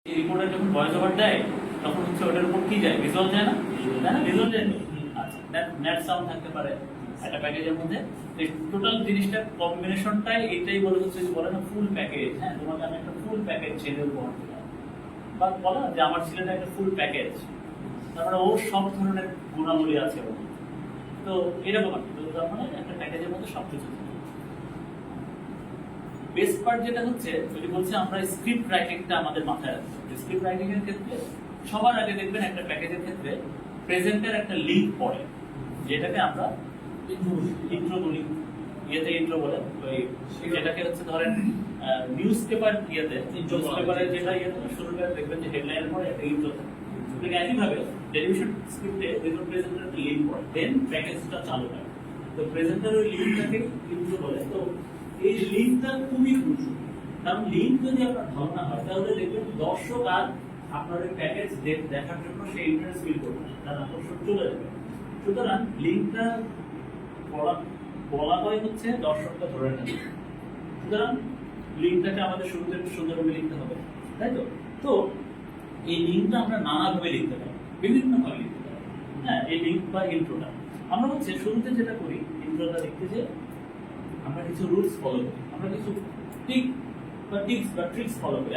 এই রিপোর্টার যখন voice over দেয় তখন হচ্ছে ওটার উপর কি যায়, ভিজুয়াল যায় না, তাই না? ভিজুয়াল যায় তো। আচ্ছা, নেট সাউন্ড থাকতে পারে একটা প্যাকেজের মধ্যে। টোটাল জিনিসটা কম্বিনেশনটাই এটাই বলে হচ্ছে যে বলে না ফুল প্যাকেজ। হ্যাঁ, তোমাকে আমি একটা ফুল প্যাকেজ ছেলে উপহার দিলাম, বা বলে না যে আমার ছেলেটা একটা ফুল প্যাকেজ, তার মানে ওর সব ধরনের গুণাবলী আছে ওর। তো এরকম আর কি, তো তার মানে একটা প্যাকেজের মধ্যে সবকিছু। বেস্ট পার্ট যেটা হচ্ছে, যদি বলছে আমরা স্ক্রিপ্ট রাইটিংটা আমাদের মাথায় আছে। স্ক্রিপ্ট রাইটিং এর ক্ষেত্রে সবার আগে দেখবেন একটা প্যাকেজের ক্ষেত্রে প্রেজেন্টের একটা লিঙ্ক পড়ে, যেটাকে আমরা ইন্ট্রো বলি। ইয়েতে ইন্ট্রো বলে, ওই যেটাকে হচ্ছে ধরেন নিউজ পেপার, ইয়েতে নিউজ পেপারের যেটা ইয়েতে শুরুটা দেখবেন যে হেডলাইনের পরে একটা ইন্ট্রো থাকে। ঠিক একইভাবে টেলিভিশন স্ক্রিপ্টে দেখবেন প্রেজেন্টের একটা লিঙ্ক পড়ে, দেন প্যাকেজটা চালু হয়। তো প্রেজেন্টার ওই লিঙ্কটাকে ইন্ট্রো বলে। তো এই লিঙ্কটা খুবই ক্রুশিয়াল, কারণ লিঙ্ক যদি আপনার ভালো না হয় তাহলে দেখবেন দর্শক আর আপনার ওই প্যাকেজ দেখার জন্য সেই ইন্টারেস্ট ফিল করবে, তার আকর্ষণ চলে যাবে। সুতরাং লিঙ্কটা বলা হয় হচ্ছে দর্শকটা ধরে নেবে। সুতরাং লিঙ্কটাকে আমাদের শুরুতে একটু সুন্দরভাবে লিখতে হবে, তাই তো? তো এই লিঙ্কটা আমরা নানাভাবে লিখতে পারি, বিভিন্নভাবে লিখতে পারি। হ্যাঁ, এই লিঙ্ক বা ইন্ট্রোটা আমরা হচ্ছে শুরুতে যেটা করি, ইন্ট্রোটা লিখতে যে আমরা কিছু রুলস ফলো করি, আমরা কিছু টিপস বা ট্রিক্স ফলো করি।